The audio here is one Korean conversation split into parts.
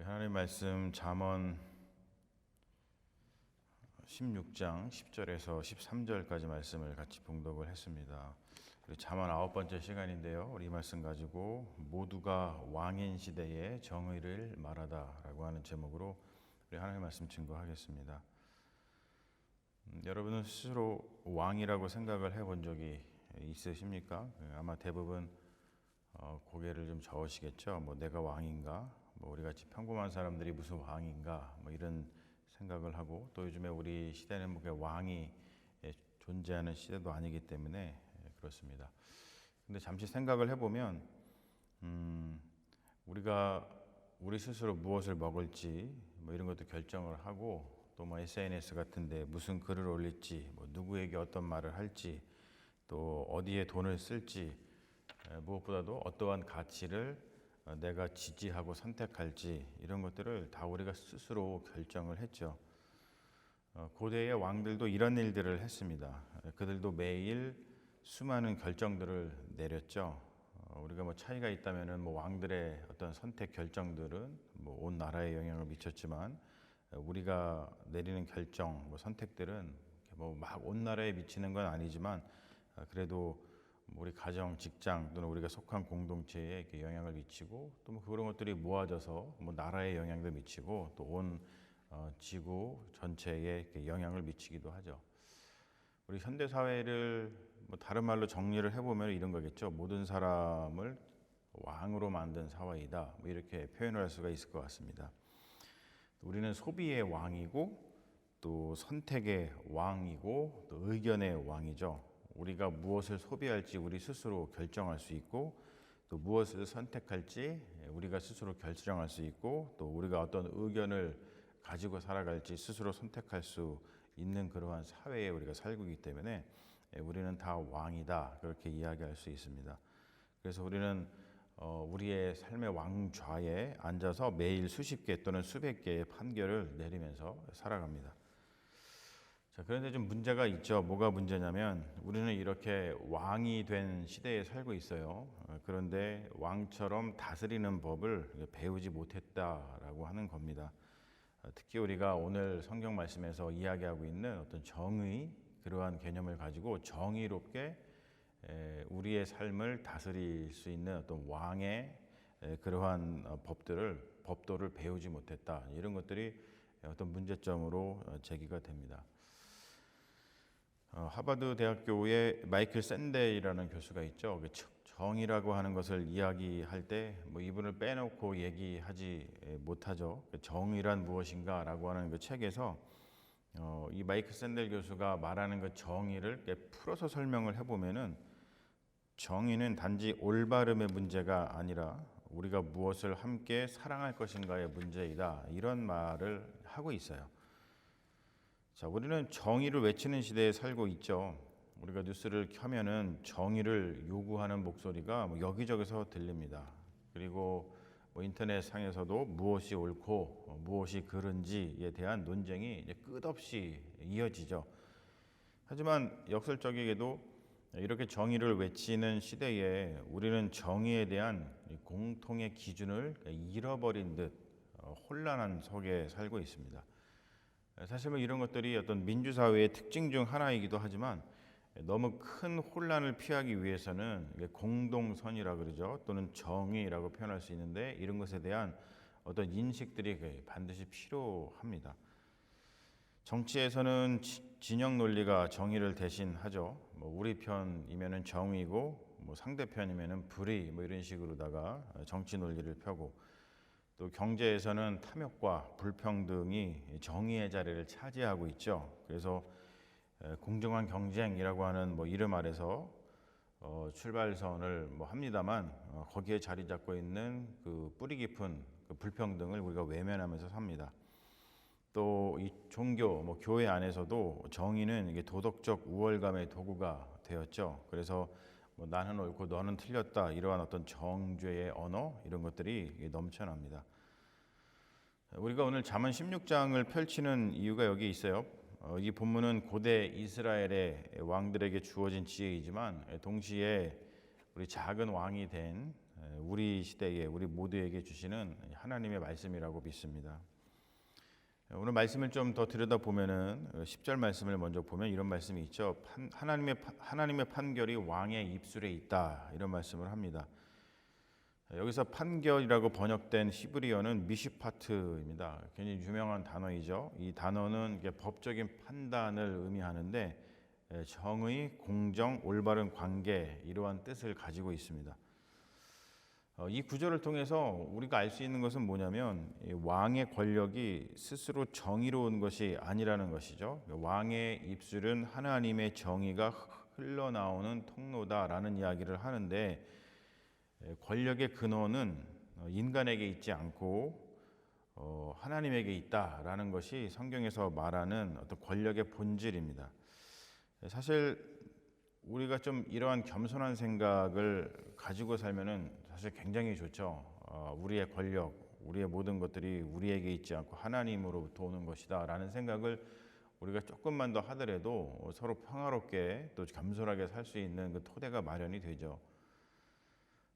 하나님 말씀 잠언 16장 10절에서 13절까지 말씀을 같이 봉독을 했습니다. 그리고 잠언 9번째 시간인데요. 우리 이 말씀 가지고 모두가 왕인 시대에 정의를 말하다라고 하는 제목으로 우리 하나님 말씀 증거하겠습니다. 여러분은 스스로 왕이라고 생각을 해본 적이 있으십니까? 아마 대부분 고개를 좀 저으시겠죠. 내가 왕인가? 우리 같이 평범한 사람들이 무슨 왕인가? 이런 생각을 하고, 또 요즘에 우리 시대는 왕이 존재하는 시대도 아니기 때문에 그렇습니다. 근데 잠시 생각을 해보면 우리가 우리 스스로 무엇을 먹을지 이런 것도 결정을 하고, 또 SNS 같은데 무슨 글을 올릴지, 누구에게 어떤 말을 할지, 또 어디에 돈을 쓸지, 무엇보다도 어떠한 가치를 내가 지지하고 선택할지, 이런 것들을 다 우리가 스스로 결정을 했죠. 고대의 왕들도 이런 일들을 했습니다. 그들도 매일 수많은 결정들을 내렸죠. 우리가 차이가 있다면은 왕들의 어떤 선택 결정들은 온 나라에 영향을 미쳤지만, 우리가 내리는 결정, 선택들은 막 온 나라에 미치는 건 아니지만, 그래도 우리 가정, 직장 또는 우리가 속한 공동체에 이렇게 영향을 미치고, 또 그런 것들이 모아져서 나라에 영향도 미치고, 또 온 지구 전체에 이렇게 영향을 미치기도 하죠. 우리 현대 사회를 다른 말로 정리를 해보면 이런 거겠죠. 모든 사람을 왕으로 만든 사회이다, 이렇게 표현을 할 수가 있을 것 같습니다. 우리는 소비의 왕이고, 또 선택의 왕이고, 또 의견의 왕이죠. 우리가 무엇을 소비할지 우리 스스로 결정할 수 있고, 또 무엇을 선택할지 우리가 스스로 결정할 수 있고, 또 우리가 어떤 의견을 가지고 살아갈지 스스로 선택할 수 있는 그러한 사회에 우리가 살고 있기 때문에 우리는 다 왕이다, 그렇게 이야기할 수 있습니다. 그래서 우리는 우리의 삶의 왕좌에 앉아서 매일 수십 개 또는 수백 개의 판결을 내리면서 살아갑니다. 자, 그런데 좀 문제가 있죠. 뭐가 문제냐면, 우리는 이렇게 왕이 된 시대에 살고 있어요. 그런데 왕처럼 다스리는 법을 배우지 못했다라고 하는 겁니다. 특히 우리가 오늘 성경 말씀에서 이야기하고 있는 어떤 정의, 그러한 개념을 가지고 정의롭게 우리의 삶을 다스릴 수 있는 어떤 왕의 그러한 법도를 배우지 못했다, 이런 것들이 어떤 문제점으로 제기가 됩니다. 하버드 대학교에 마이클 샌델이라는 교수가 있죠. 정의라고 하는 것을 이야기할 때 이분을 빼놓고 얘기하지 못하죠. 정의란 무엇인가라고 하는 그 책에서 이 마이클 샌델 교수가 말하는 그 정의를 풀어서 설명을 해보면은, 정의는 단지 올바름의 문제가 아니라 우리가 무엇을 함께 사랑할 것인가의 문제이다, 이런 말을 하고 있어요. 자, 우리는 정의를 외치는 시대에 살고 있죠. 우리가 뉴스를 켜면은 정의를 요구하는 목소리가 여기저기서 들립니다. 그리고 인터넷 상에서도 무엇이 옳고 무엇이 그른지에 대한 논쟁이 끝없이 이어지죠. 하지만 역설적이게도 이렇게 정의를 외치는 시대에 우리는 정의에 대한 공통의 기준을 잃어버린 듯 혼란한 속에 살고 있습니다. 사실 이런 것들이 어떤 민주사회의 특징 중 하나이기도 하지만, 너무 큰 혼란을 피하기 위해서는 공동선이라 그러죠. 또는 정의라고 표현할 수 있는데, 이런 것에 대한 어떤 인식들이 반드시 필요합니다. 정치에서는 진영 논리가 정의를 대신하죠. 우리 편이면은 정의고, 상대편이면은 불의, 이런 식으로다가 정치 논리를 펴고, 또 경제에서는 탐욕과 불평등이 정의의 자리를 차지하고 있죠. 그래서 공정한 경쟁이라고 하는 이름 아래서 출발선을 합니다만, 거기에 자리 잡고 있는 그 뿌리 깊은 그 불평등을 우리가 외면하면서 삽니다. 또 이 종교, 교회 안에서도 정의는 이게 도덕적 우월감의 도구가 되었죠. 그래서 나는 옳고 너는 틀렸다, 이러한 어떤 정죄의 언어, 이런 것들이 넘쳐납니다. 우리가 오늘 잠언 16장을 펼치는 이유가 여기 있어요. 이 본문은 고대 이스라엘의 왕들에게 주어진 지혜이지만, 동시에 우리 작은 왕이 된 우리 시대에 우리 모두에게 주시는 하나님의 말씀이라고 믿습니다. 오늘 말씀을 좀 더 들여다보면은 10절 말씀을 먼저 보면 이런 말씀이 있죠. 하나님의 판결이 왕의 입술에 있다, 이런 말씀을 합니다. 여기서 판결이라고 번역된 히브리어는 미시파트입니다. 굉장히 유명한 단어이죠. 이 단어는 법적인 판단을 의미하는데 정의, 공정, 올바른 관계, 이러한 뜻을 가지고 있습니다. 이 구절을 통해서 우리가 알 수 있는 것은 뭐냐면 왕의 권력이 스스로 정의로운 것이 아니라는 것이죠. 왕의 입술은 하나님의 정의가 흘러나오는 통로다라는 이야기를 하는데, 권력의 근원은 인간에게 있지 않고 하나님에게 있다라는 것이 성경에서 말하는 어떤 권력의 본질입니다. 사실 우리가 좀 이러한 겸손한 생각을 가지고 살면은 사실 굉장히 좋죠. 우리의 권력, 우리의 모든 것들이 우리에게 있지 않고 하나님으로부터 오는 것이다라는 생각을 우리가 조금만 더 하더라도 서로 평화롭게 또 겸손하게 살 수 있는 그 토대가 마련이 되죠.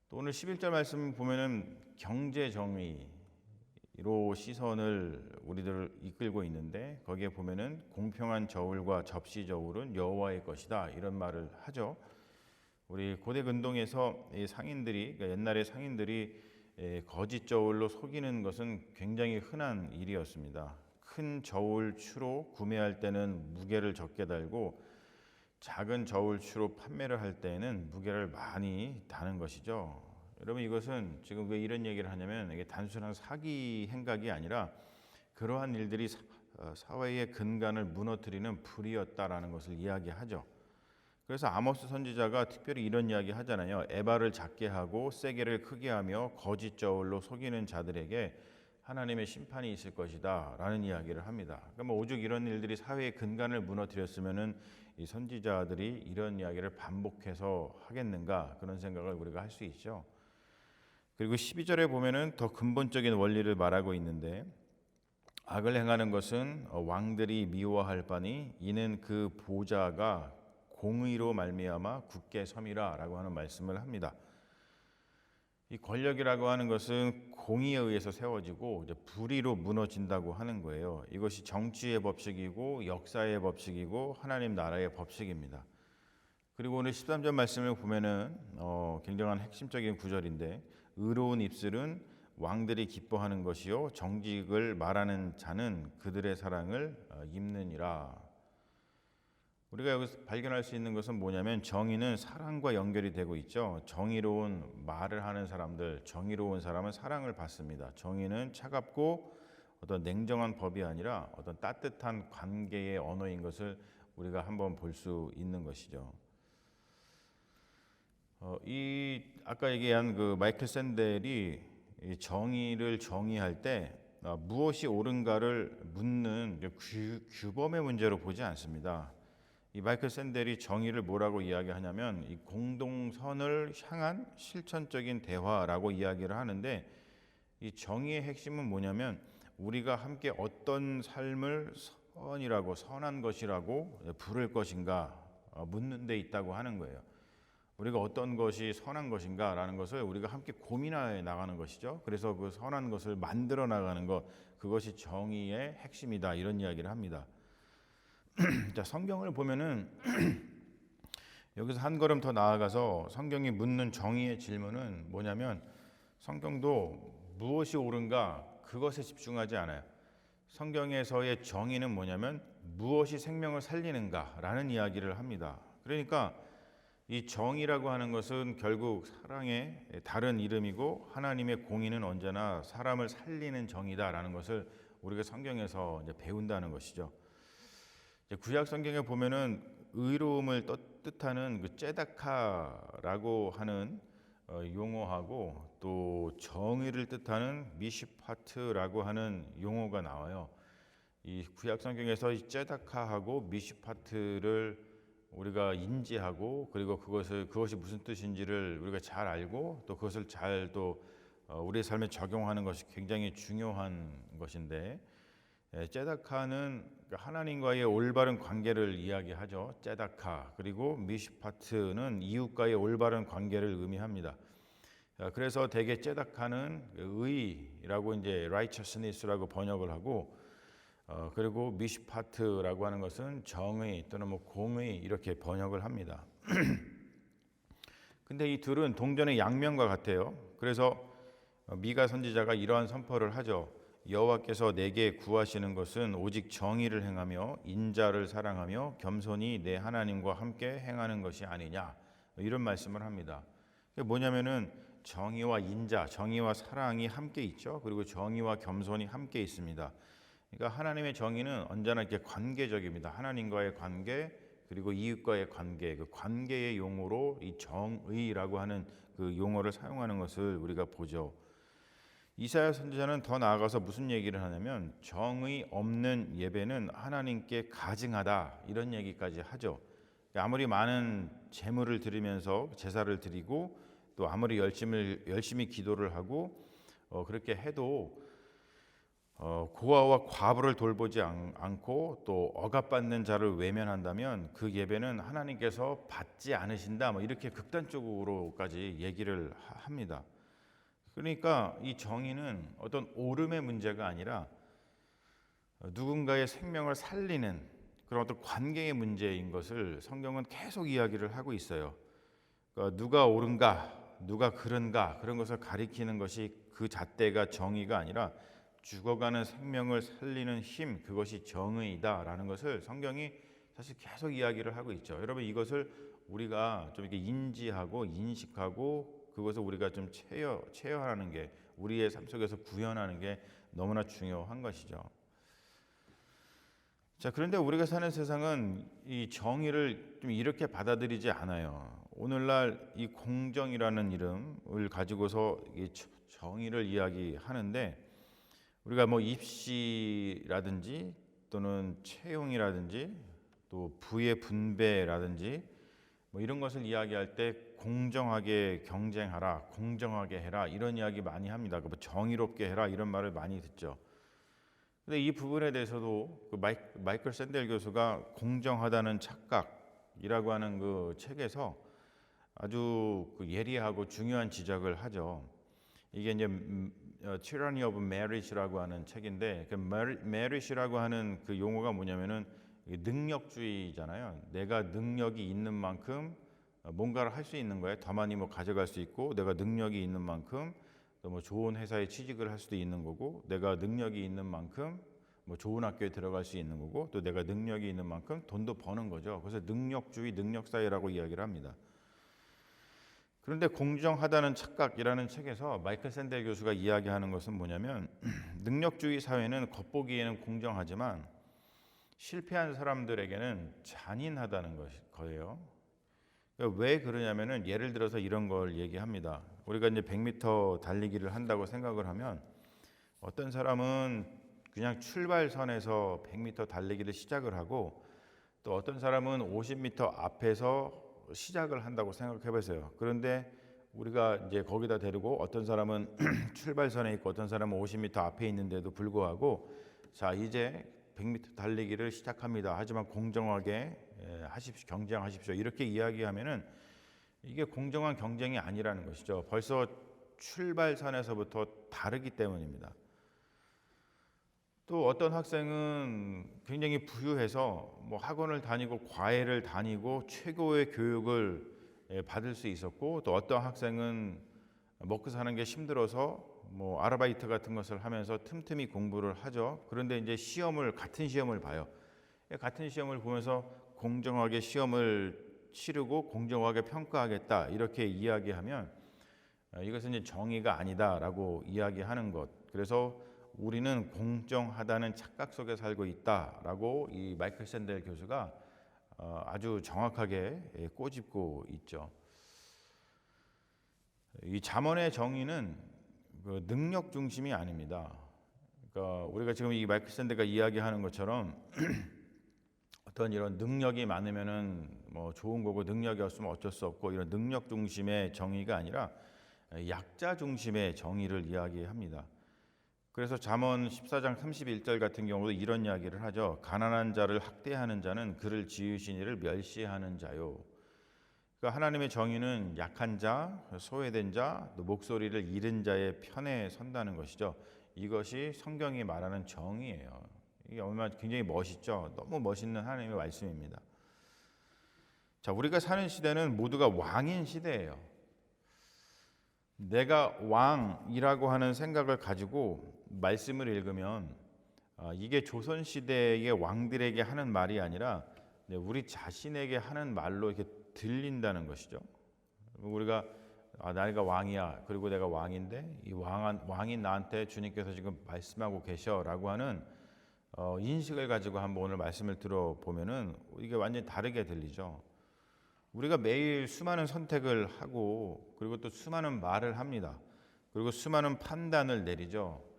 또 오늘 11절 말씀 보면은 경제 정의로 시선을 우리들을 이끌고 있는데, 거기에 보면은 공평한 저울과 접시 저울은 여호와의 것이다, 이런 말을 하죠. 우리 고대 근동에서 이 상인들이, 그러니까 옛날의 상인들이 거짓 저울로 속이는 것은 굉장히 흔한 일이었습니다. 큰 저울추로 구매할 때는 무게를 적게 달고 작은 저울추로 판매를 할 때는 무게를 많이 다는 것이죠. 여러분, 이것은 지금 왜 이런 얘기를 하냐면 이게 단순한 사기 행각이 아니라 그러한 일들이 사회의 근간을 무너뜨리는 불이었다라는 것을 이야기하죠. 그래서 아모스 선지자가 특별히 이런 이야기 하잖아요. 에바를 작게 하고 세게를 크게 하며 거짓 저울로 속이는 자들에게 하나님의 심판이 있을 것이다 라는 이야기를 합니다. 그러니까 오죽 이런 일들이 사회의 근간을 무너뜨렸으면은 이 선지자들이 이런 이야기를 반복해서 하겠는가, 그런 생각을 우리가 할 수 있죠. 그리고 12절에 보면은 더 근본적인 원리를 말하고 있는데, 악을 행하는 것은 왕들이 미워할 바니 이는 그 보좌가 공의로 말미암아 굳게 섬이라라고 하는 말씀을 합니다. 이 권력이라고 하는 것은 공의에 의해서 세워지고 이제 불의로 무너진다고 하는 거예요. 이것이 정치의 법칙이고 역사의 법칙이고 하나님 나라의 법칙입니다. 그리고 오늘 13절 말씀을 보면은 굉장한 핵심적인 구절인데, 의로운 입술은 왕들이 기뻐하는 것이요 정직을 말하는 자는 그들의 사랑을 입느니라. 우리가 여기서 발견할 수 있는 것은 뭐냐면 정의는 사랑과 연결이 되고 있죠. 정의로운 말을 하는 사람들, 정의로운 사람은 사랑을 받습니다. 정의는 차갑고 어떤 냉정한 법이 아니라 어떤 따뜻한 관계의 언어인 것을 우리가 한번 볼 수 있는 것이죠. 이 아까 얘기한 그 마이클 샌델이 정의를 정의할 때 무엇이 옳은가를 묻는 규범의 문제로 보지 않습니다. 이 마이클 샌델이 정의를 뭐라고 이야기하냐면 이 공동선을 향한 실천적인 대화라고 이야기를 하는데, 이 정의의 핵심은 뭐냐면 우리가 함께 어떤 삶을 선이라고, 선한 것이라고 부를 것인가 묻는 데 있다고 하는 거예요. 우리가 어떤 것이 선한 것인가라는 것을 우리가 함께 고민해 나가는 것이죠. 그래서 그 선한 것을 만들어 나가는 것, 그것이 정의의 핵심이다, 이런 이야기를 합니다. 자, 성경을 보면은 여기서 한 걸음 더 나아가서 성경이 묻는 정의의 질문은 뭐냐면, 성경도 무엇이 옳은가 그것에 집중하지 않아요. 성경에서의 정의는 뭐냐면 무엇이 생명을 살리는가라는 이야기를 합니다. 그러니까 이 정의라고 하는 것은 결국 사랑의 다른 이름이고, 하나님의 공의는 언제나 사람을 살리는 정의다라는 것을 우리가 성경에서 이제 배운다는 것이죠. 구약 성경에 보면은 의로움을 뜻하는 그 째다카라고 하는 용어하고 또 정의를 뜻하는 미시파트라고 하는 용어가 나와요. 이 구약 성경에서 이 째다카하고 미시파트를 우리가 인지하고, 그리고 그것이 무슨 뜻인지를 우리가 잘 알고 또 그것을 잘 또 우리의 삶에 적용하는 것이 굉장히 중요한 것인데, 째다카는 하나님과의 올바른 관계를 이야기하죠. 째다카. 그리고 미시파트는 이웃과의 올바른 관계를 의미합니다. 그래서 대개 째닥하는 의라고 이제 righteousness라고 번역을 하고, 그리고 미시파트라고 하는 것은 정의 또는 뭐 공의 이렇게 번역을 합니다. 근데 이 둘은 동전의 양면과 같아요. 그래서 미가 선지자가 이러한 선포를 하죠. 여호와께서 내게 구하시는 것은 오직 정의를 행하며 인자를 사랑하며 겸손히 내 하나님과 함께 행하는 것이 아니냐, 이런 말씀을 합니다. 그게 뭐냐면은 정의와 인자, 정의와 사랑이 함께 있죠. 그리고 정의와 겸손이 함께 있습니다. 그러니까 하나님의 정의는 언제나 이렇게 관계적입니다. 하나님과의 관계, 그리고 이웃과의 관계, 그 관계의 용어로 이 정의라고 하는 그 용어를 사용하는 것을 우리가 보죠. 이사야 선지자는 더 나아가서 무슨 얘기를 하냐면 정의 없는 예배는 하나님께 가증하다, 이런 얘기까지 하죠. 아무리 많은 제물을 드리면서 제사를 드리고 또 아무리 열심히 기도를 하고 그렇게 해도 고아와 과부를 돌보지 않고 또 억압받는 자를 외면한다면 그 예배는 하나님께서 받지 않으신다, 뭐 이렇게 극단적으로까지 얘기를 합니다. 그러니까 이 정의는 어떤 옳음의 문제가 아니라 누군가의 생명을 살리는 그런 어떤 관계의 문제인 것을 성경은 계속 이야기를 하고 있어요. 그러니까 누가 옳은가, 누가 그른가, 그런 것을 가리키는 것이 그 잣대가 정의가 아니라 죽어가는 생명을 살리는 힘, 그것이 정의다라는 것을 성경이 사실 계속 이야기를 하고 있죠. 여러분, 이것을 우리가 좀 이렇게 인지하고 인식하고 그것을 우리가 좀 체험하는 게, 우리의 삶 속에서 구현하는 게 너무나 중요한 것이죠. 자, 그런데 우리가 사는 세상은 이 정의를 좀 이렇게 받아들이지 않아요. 오늘날 이 공정이라는 이름을 가지고서 이 정의를 이야기하는데, 우리가 뭐 입시라든지 또는 채용이라든지 또 부의 분배라든지 뭐 이런 것을 이야기할 때 공정하게 경쟁하라, 공정하게 해라, 이런 이야기 많이 합니다. 뭐 정의롭게 해라, 이런 말을 많이 듣죠. 근데 이 부분에 대해서도 그 마이클 샌델 교수가 공정하다는 착각이라고 하는 그 책에서 아주 그 예리하고 중요한 지적을 하죠. 이게 이제 Tyranny of Marriage라고 하는 책인데, 그 marriage라고 하는 그 용어가 뭐냐면은 능력주의잖아요. 내가 능력이 있는 만큼 뭔가를 할 수 있는 거예요. 더 많이 뭐 가져갈 수 있고, 내가 능력이 있는 만큼 또 뭐 좋은 회사에 취직을 할 수도 있는 거고, 내가 능력이 있는 만큼 뭐 좋은 학교에 들어갈 수 있는 거고, 또 내가 능력이 있는 만큼 돈도 버는 거죠. 그래서 능력주의, 능력사회라고 이야기를 합니다. 그런데 공정하다는 착각이라는 책에서 마이클 샌델 교수가 이야기하는 것은 뭐냐면 능력주의 사회는 겉보기에는 공정하지만 실패한 사람들에게는 잔인하다는 거예요. 왜 그러냐면은 예를 들어서 이런 걸 얘기합니다. 우리가 이제 100m 달리기를 한다고 생각을 하면 어떤 사람은 그냥 출발선에서 100m 달리기를 시작을 하고, 또 어떤 사람은 50m 앞에서 시작을 한다고 생각해 보세요. 그런데 우리가 이제 거기다 데리고 어떤 사람은 출발선에 있고 어떤 사람은 50m 앞에 있는데도 불구하고 자, 이제 100m 달리기를 시작합니다. 하지만 공정하게 하십시오, 경쟁하십시오, 이렇게 이야기하면은 이게 공정한 경쟁이 아니라는 것이죠. 벌써 출발선에서부터 다르기 때문입니다. 또 어떤 학생은 굉장히 부유해서 뭐 학원을 다니고 과외를 다니고 최고의 교육을 받을 수 있었고, 또 어떤 학생은 먹고 사는 게 힘들어서 뭐 아르바이트 같은 것을 하면서 틈틈이 공부를 하죠. 그런데 이제 같은 시험을 봐요. 같은 시험을 보면서 공정하게 시험을 치르고 공정하게 평가하겠다, 이렇게 이야기하면 이것은 이제 정의가 아니다라고 이야기하는 것. 그래서 우리는 공정하다는 착각 속에 살고 있다라고 이 마이클 샌델 교수가 아주 정확하게 꼬집고 있죠. 이 잠언의 정의는 그 능력 중심이 아닙니다. 그러니까 우리가 지금 이 마이클 샌델가 이야기하는 것처럼 어떤 이런 능력이 많으면은 뭐 좋은 거고 능력이 없으면 어쩔 수 없고, 이런 능력 중심의 정의가 아니라 약자 중심의 정의를 이야기합니다. 그래서 잠언 14장 31절 같은 경우도 이런 이야기를 하죠. 가난한 자를 학대하는 자는 그를 지으신 이를 멸시하는 자요. 그러니까 하나님의 정의는 약한 자, 소외된 자, 또 목소리를 잃은 자의 편에 선다는 것이죠. 이것이 성경이 말하는 정의예요. 이게 얼마나 굉장히 멋있죠. 너무 멋있는 하나님의 말씀입니다. 자, 우리가 사는 시대는 모두가 왕인 시대예요. 내가 왕이라고 하는 생각을 가지고 말씀을 읽으면 이게 조선시대의 왕들에게 하는 말이 아니라 우리 자신에게 하는 말로 이렇게 들린다는 것이죠. 우리가 내가 왕이야. 그리고 내가 왕인데 이 왕인 나한테 주님께서 지금 말씀하고 계셔라고 하는 인식을 가지고 한번 오늘 말씀을 들어보면은 이게 완전히 다르게 들리죠. 우리가 매일 수많은 선택을 하고 그리고 또 수많은 말을 합니다. 그리고 수많은 판단을 내리죠.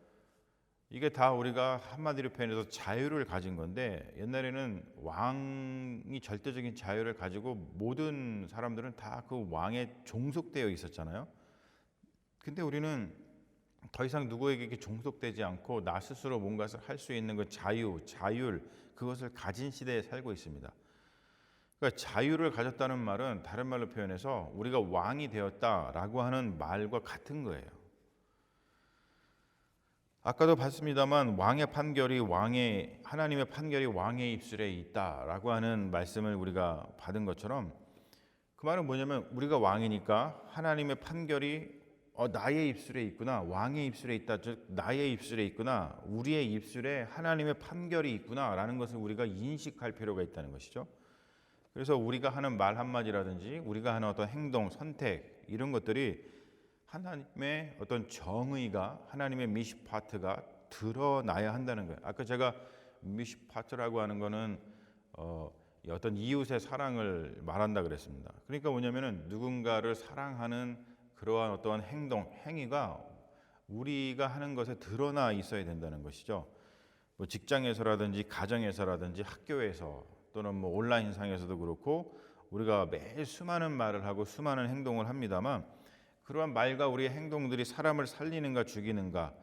이게 다 우리가 한마디로 표현해서 자유를 가진 건데 옛날에는 왕이 절대적인 자유를 가지고 모든 사람들은 다 그 왕에 종속되어 있었잖아요. 근데 우리는 더 이상 누구에게 이렇게 종속되지 않고 나 스스로 뭔가를 할 수 있는 그 자율 그것을 가진 시대에 살고 있습니다. 그러니까 자유를 가졌다는 말은 다른 말로 표현해서 우리가 왕이 되었다라고 하는 말과 같은 거예요. 아까도 봤습니다만 하나님의 판결이 왕의 입술에 있다라고 하는 말씀을 우리가 받은 것처럼 그 말은 뭐냐면 우리가 왕이니까 하나님의 판결이 나의 입술에 있구나, 왕의 입술에 있다, 즉 나의 입술에 있구나, 우리의 입술에 하나님의 판결이 있구나라는 것을 우리가 인식할 필요가 있다는 것이죠. 그래서 우리가 하는 말 한마디라든지 우리가 하는 어떤 행동, 선택 이런 것들이 하나님의 어떤 정의가 하나님의 미시파트가 드러나야 한다는 거예요. 아까 제가 미시파트라고 하는 거는 어떤 이웃의 사랑을 말한다 그랬습니다. 그러니까 뭐냐면은 누군가를 사랑하는 그러한 어떤 행동, 행위가 우리가 하는 것에 드러나 있어야 된다는 것이죠. 뭐 직장에서라든지 가정에서라든지 학교에서 또는 뭐 온라인상에서도 그렇고 우리가 매일 수많은 말을 하고 수많은 행동을 합니다만 그러한 말과 우리의 행동들이 사람을 살리는가 죽이는가,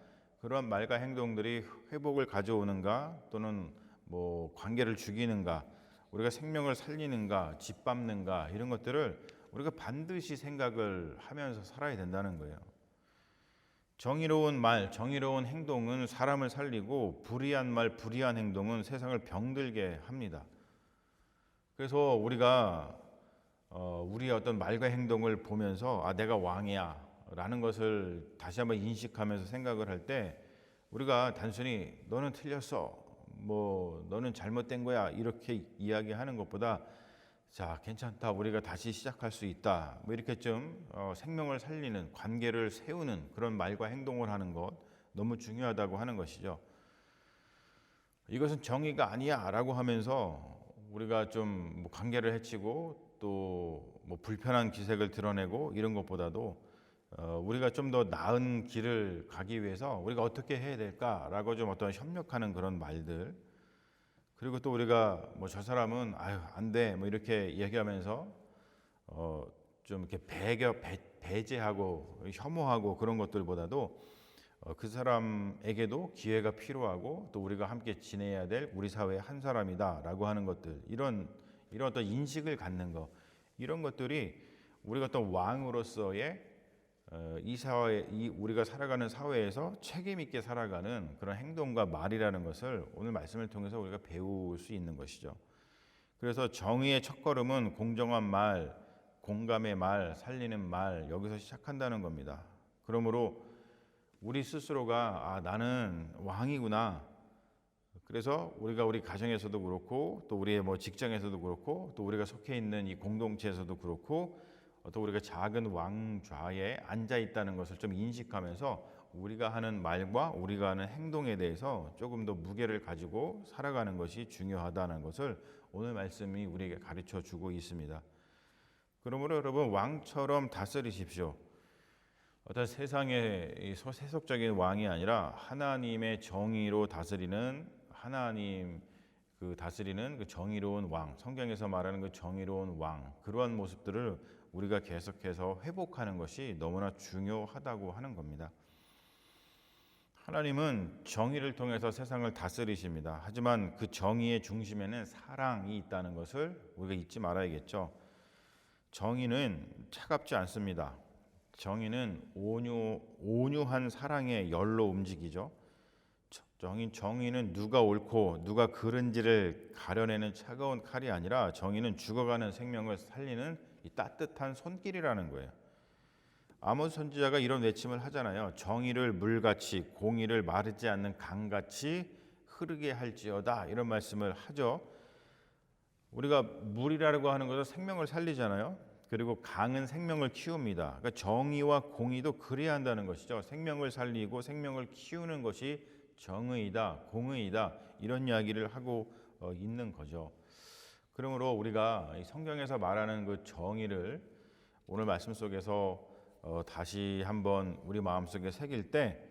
그러한 말과 행동들이 회복을 가져오는가 또는 뭐 관계를 죽이는가, 우리가 생명을 살리는가 짓밟는가 이런 것들을 우리가 반드시 생각을 하면서 살아야 된다는 거예요. 정의로운 말, 정의로운 행동은 사람을 살리고 불의한 말, 불의한 행동은 세상을 병들게 합니다. 그래서 우리가 우리의 어떤 말과 행동을 보면서 내가 왕이야 라는 것을 다시 한번 인식하면서 생각을 할 때 우리가 단순히 너는 틀렸어, 뭐 너는 잘못된 거야 이렇게 이야기하는 것보다 자 괜찮다, 우리가 다시 시작할 수 있다, 뭐 이렇게 좀 생명을 살리는, 관계를 세우는 그런 말과 행동을 하는 것 너무 중요하다고 하는 것이죠. 이것은 정의가 아니야 라고 하면서 우리가 좀 관계를 해치고 또 뭐 불편한 기색을 드러내고 이런 것보다도 우리가 좀 더 나은 길을 가기 위해서 우리가 어떻게 해야 될까라고 좀 어떤 협력하는 그런 말들, 그리고 또 우리가 뭐 저 사람은 안 돼 뭐 이렇게 얘기하면서 좀 이렇게 배제하고 혐오하고 그런 것들보다도 그 사람에게도 기회가 필요하고 또 우리가 함께 지내야 될 우리 사회의 한 사람이다라고 하는 것들, 이런 어떤 인식을 갖는 것, 이런 것들이 우리가 어떤 왕으로서의 이 사회, 우리가 살아가는 사회에서 책임 있게 살아가는 그런 행동과 말이라는 것을 오늘 말씀을 통해서 우리가 배울 수 있는 것이죠. 그래서 정의의 첫걸음은 공정한 말, 공감의 말, 살리는 말, 여기서 시작한다는 겁니다. 그러므로 우리 스스로가 나는 왕이구나. 그래서 우리가 우리 가정에서도 그렇고 또 우리의 뭐 직장에서도 그렇고 또 우리가 속해 있는 이 공동체에서도 그렇고 또 우리가 작은 왕좌에 앉아 있다는 것을 좀 인식하면서 우리가 하는 말과 우리가 하는 행동에 대해서 조금 더 무게를 가지고 살아가는 것이 중요하다는 것을 오늘 말씀이 우리에게 가르쳐 주고 있습니다. 그러므로 여러분 왕처럼 다스리십시오. 어떤 세상의 세속적인 왕이 아니라 하나님의 정의로 다스리는 하나님 다스리는 그 정의로운 왕, 성경에서 말하는 그 정의로운 왕, 그러한 모습들을 우리가 계속해서 회복하는 것이 너무나 중요하다고 하는 겁니다. 하나님은 정의를 통해서 세상을 다스리십니다. 하지만 그 정의의 중심에는 사랑이 있다는 것을 우리가 잊지 말아야겠죠. 정의는 차갑지 않습니다. 정의는 온유한 사랑의 열로 움직이죠. 정의는 누가 옳고 누가 그른지를 가려내는 차가운 칼이 아니라 정의는 죽어가는 생명을 살리는 이 따뜻한 손길이라는 거예요. 아모스 선지자가 이런 외침을 하잖아요. 정의를 물같이 공의를 마르지 않는 강같이 흐르게 할지어다, 이런 말씀을 하죠. 우리가 물이라고 하는 것은 생명을 살리잖아요. 그리고 강은 생명을 키웁니다. 그러니까 정의와 공의도 그래야 한다는 것이죠. 생명을 살리고 생명을 키우는 것이 정의이다, 공의이다, 이런 이야기를 하고 있는 거죠. 그러므로 우리가 성경에서 말하는 그 정의를 오늘 말씀 속에서 다시 한번 우리 마음속에 새길 때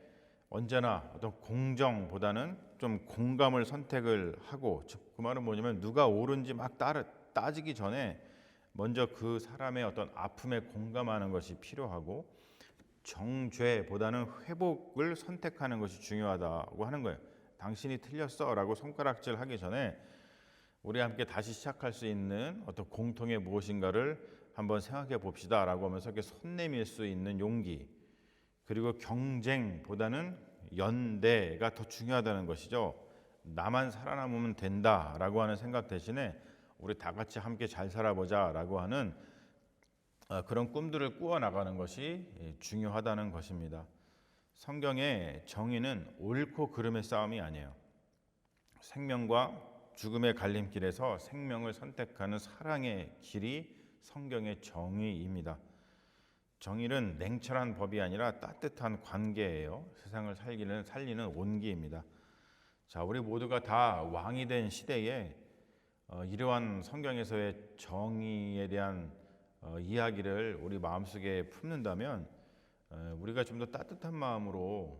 언제나 어떤 공정보다는 좀 공감을 선택을 하고, 그 말은 뭐냐면 누가 옳은지 막 따지기 전에 먼저 그 사람의 어떤 아픔에 공감하는 것이 필요하고, 정죄보다는 회복을 선택하는 것이 중요하다고 하는 거예요. 당신이 틀렸어 라고 손가락질 하기 전에 우리 함께 다시 시작할 수 있는 어떤 공통의 무엇인가를 한번 생각해 봅시다 라고 하면서 이렇게 손 내밀 수 있는 용기, 그리고 경쟁보다는 연대가 더 중요하다는 것이죠. 나만 살아남으면 된다라고 하는 생각 대신에 우리 다 같이 함께 잘 살아보자라고 하는 그런 꿈들을 꾸어나가는 것이 중요하다는 것입니다. 성경의 정의는 옳고 그름의 싸움이 아니에요. 생명과 죽음의 갈림길에서 생명을 선택하는 사랑의 길이 성경의 정의입니다. 정의는 냉철한 법이 아니라 따뜻한 관계예요. 세상을 살리는 온기입니다. 자, 우리 모두가 다 왕이 된 시대에 이러한 성경에서의 정의에 대한 이야기를 우리 마음속에 품는다면 우리가 좀 더 따뜻한 마음으로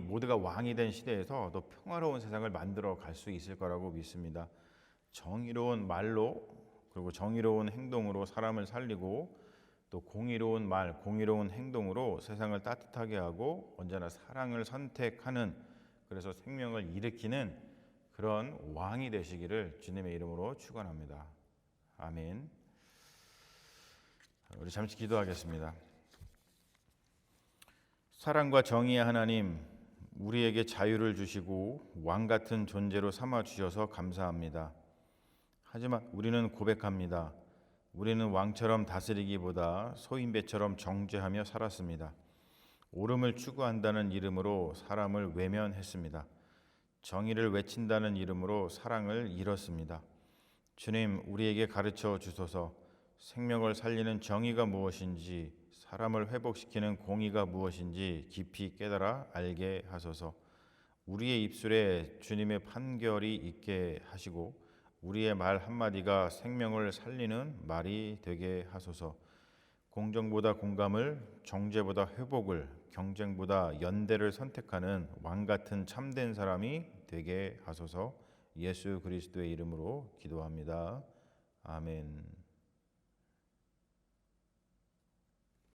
모두가 왕이 된 시대에서 더 평화로운 세상을 만들어 갈 수 있을 거라고 믿습니다. 정의로운 말로, 그리고 정의로운 행동으로 사람을 살리고, 또 공의로운 말, 공의로운 행동으로 세상을 따뜻하게 하고 언제나 사랑을 선택하는, 그래서 생명을 일으키는 그런 왕이 되시기를 주님의 이름으로 축원합니다. 아멘. 우리 잠시 기도하겠습니다. 사랑과 정의의 하나님, 우리에게 자유를 주시고 왕 같은 존재로 삼아 주셔서 감사합니다. 하지만 우리는 고백합니다. 우리는 왕처럼 다스리기보다 소인배처럼 정죄하며 살았습니다. 옳음을 추구한다는 이름으로 사람을 외면했습니다. 정의를 외친다는 이름으로 사랑을 잃었습니다. 주님, 우리에게 가르쳐 주소서. 생명을 살리는 정의가 무엇인지, 사람을 회복시키는 공의가 무엇인지 깊이 깨달아 알게 하소서. 우리의 입술에 주님의 판결이 있게 하시고 우리의 말 한마디가 생명을 살리는 말이 되게 하소서. 공정보다 공감을, 정죄보다 회복을, 경쟁보다 연대를 선택하는 왕 같은 참된 사람이 되게 하소서. 예수 그리스도의 이름으로 기도합니다. 아멘.